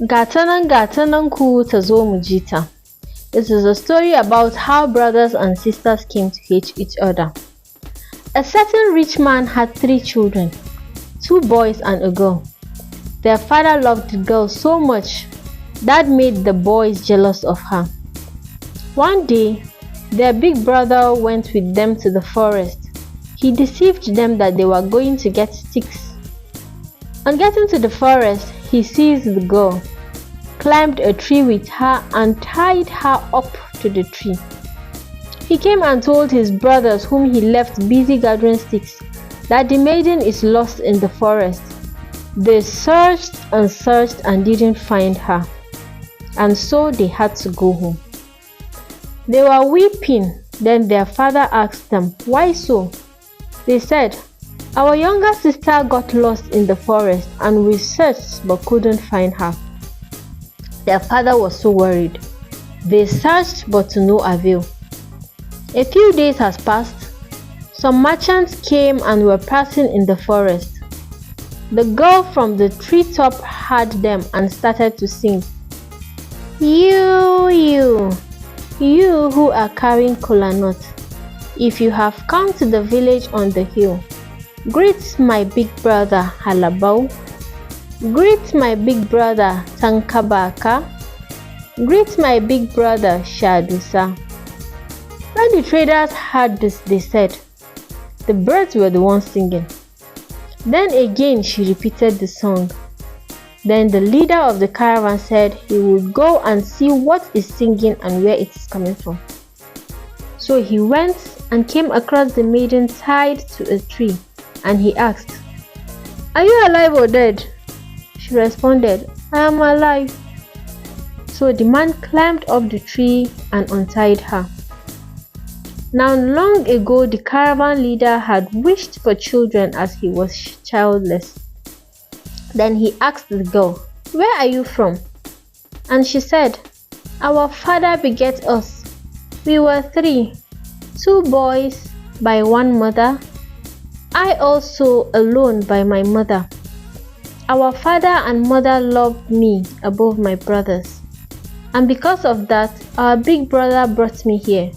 Gatanan gatanan ku ta zo mu ji ta. This is a story about how brothers and sisters came to hate each other. A certain rich man had 3 children, 2 boys and a girl. Their father loved the girl so much that made the boys jealous of her. One day, their big brother went with them to the forest. He deceived them that they were going to get sticks. On getting to the forest, he seized the girl, climbed a tree with her and tied her up to the tree. He came and told his brothers, whom he left busy gathering sticks, that the maiden is lost in the forest. They searched and didn't find her, and so they had to go home. They were weeping. Then their father asked them, "Why so?" They said, "Our younger sister got lost in the forest and we searched but couldn't find her." Their father was so worried. They searched but to no avail. A few days has passed. Some merchants came and were passing in the forest. The girl from the treetop heard them and started to sing. You who are carrying kola nut, if you have come to the village on the hill, greet my big brother Halabau, greet my big brother Tankabaka, greet my big brother Shadusa. When the traders heard this, they said, the birds were the ones singing. Then again she repeated the song. Then the leader of the caravan said he would go and see what is singing and where it is coming from. So he went and came across the maiden tied to a tree, and he asked, "Are you alive or dead?" She responded, "I am alive." So the man climbed up the tree and untied her. Now long ago the caravan leader had wished for children as he was childless. Then he asked the girl, "Where are you from?" And she said, "Our father begat us. We were 3, 2 boys by one mother, I also alone by my mother. Our father and mother loved me above my brothers, and because of that, our big brother brought me here,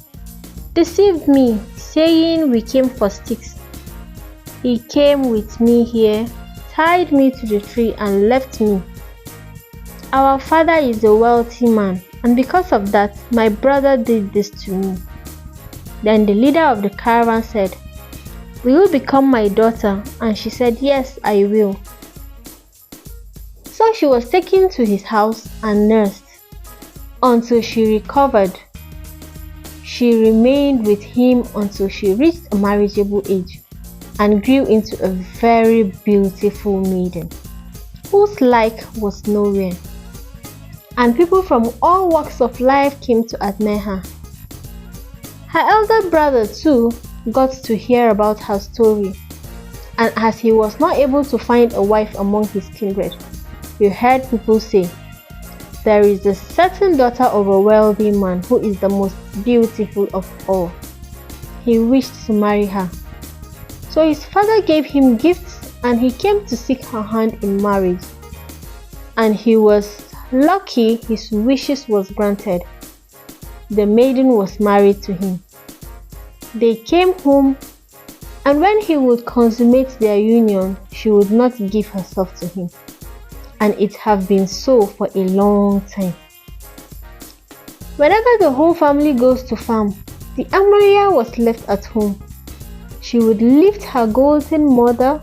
deceived me, saying we came for sticks. He came with me here, tied me to the tree and left me. Our father is a wealthy man, and because of that, my brother did this to me." Then the leader of the caravan said, "Will you become my daughter?" And she said, "Yes, I will." So she was taken to his house and nursed until she recovered. She remained with him until she reached a marriageable age and grew into a very beautiful maiden, whose like was nowhere. And people from all walks of life came to admire her. Her elder brother too got to hear about her story, and as he was not able to find a wife among his kindred, he heard people say, "There is a certain daughter of a wealthy man who is the most beautiful of all." He wished to marry her. So his father gave him gifts and he came to seek her hand in marriage. And he was lucky his wishes was granted. The maiden was married to him. They came home, and when he would consummate their union, she would not give herself to him. And it have been so for a long time. Whenever the whole family goes to farm, the Amaria was left at home. She would lift her golden mortar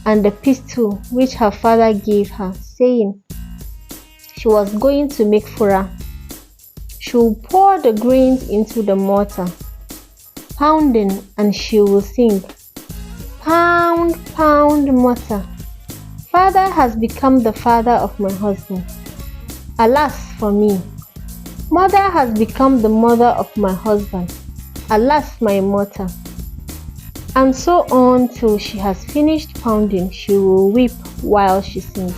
and the pistol which her father gave her, saying she was going to make fura. She will pour the grains into the mortar, pounding, and she will sing, "Pound, pound mortar. Father has become the father of my husband. Alas for me. Mother has become the mother of my husband. Alas my mortar." And so on till she has finished pounding. She will weep while she sings.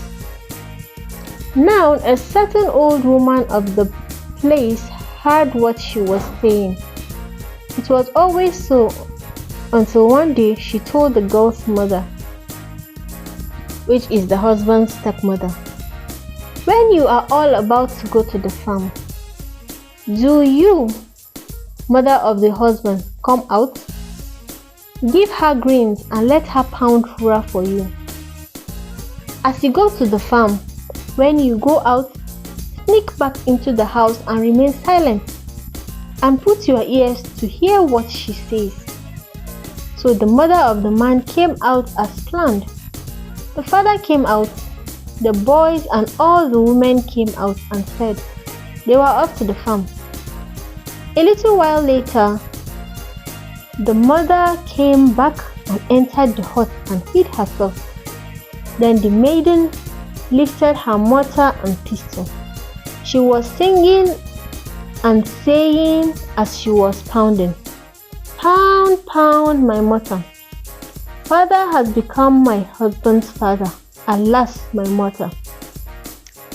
Now a certain old woman of the place heard what she was saying. It was always so until one day she told the girl's mother, which is the husband's stepmother. When you are all about to go to the farm, do you, mother of the husband, come out? Give her greens and let her pound fura for you. As you go to the farm, when you go out, sneak back into the house and remain silent, and put your ears to hear what she says. So the mother of the man came out as planned. The father came out, the boys and all the women came out and said they were off to the farm. A little while later, the mother came back and entered the hut and hid herself. Then the maiden lifted her mortar and pestle. She was singing and saying as she was pounding, "Pound, pound my mortar. Father has become my husband's father. Alas, my mother.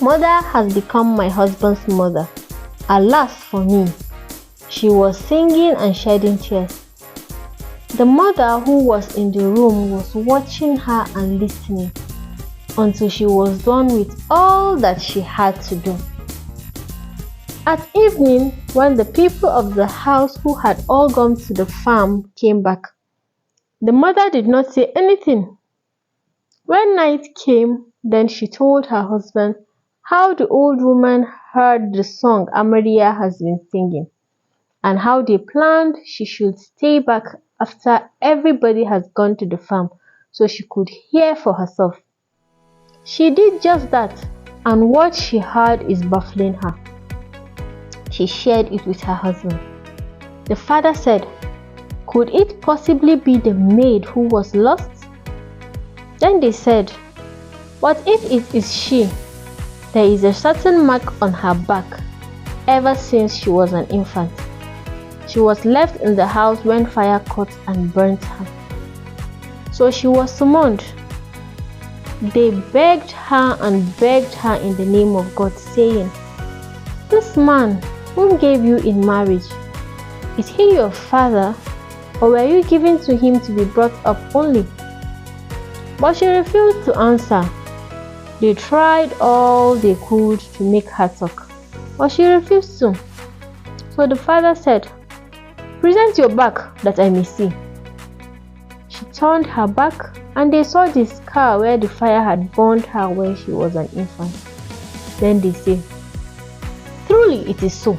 Mother has become my husband's mother. Alas for me." She was singing and shedding tears. The mother who was in the room was watching her and listening until she was done with all that she had to do. At evening, when the people of the house who had all gone to the farm came back, the mother did not say anything. When night came, then she told her husband how the old woman heard the song Amaria has been singing, and how they planned she should stay back after everybody has gone to the farm so she could hear for herself. She did just that, and what she heard is baffling her. She shared it with her husband. The father said, "Could it possibly be the maid who was lost?" Then they said, "What if it is she? There is a certain mark on her back ever since she was an infant. She was left in the house when fire caught and burnt her. So she was summoned. They begged her and begged her in the name of God, saying, 'This man whom gave you in marriage, is he your father, or were you given to him to be brought up only?' But she refused to answer. They tried all they could to make her talk, but she refused to. So the father said, 'Present your back that I may see.' She turned her back, and they saw the scar where the fire had burned her when she was an infant. Then they said, 'Truly it is so.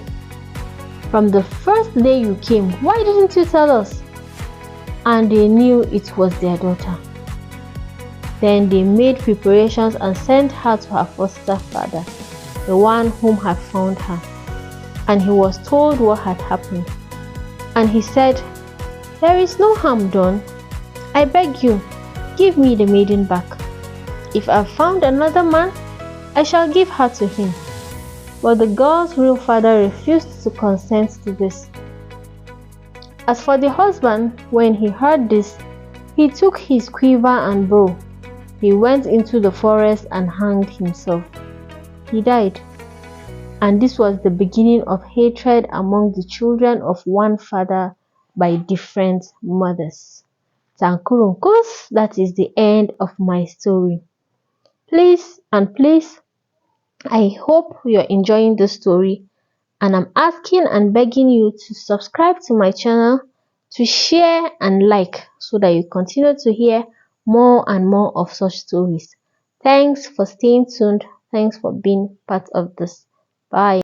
From the first day you came, why didn't you tell us?' And they knew it was their daughter. Then they made preparations and sent her to her foster father, the one whom had found her. And he was told what had happened. And he said, 'There is no harm done. I beg you, give me the maiden back. If I have found another man, I shall give her to him.' But the girl's real father refused to consent to this. As for the husband, when he heard this, he took his quiver and bow. He went into the forest and hanged himself. He died. And this was the beginning of hatred among the children of one father by different mothers. Tankurunkus, that is the end of my story. Please, I hope you're enjoying this story, and I'm asking and begging you to subscribe to my channel, to share and like, so that you continue to hear more and more of such stories. Thanks for staying tuned. Thanks for being part of this. Bye.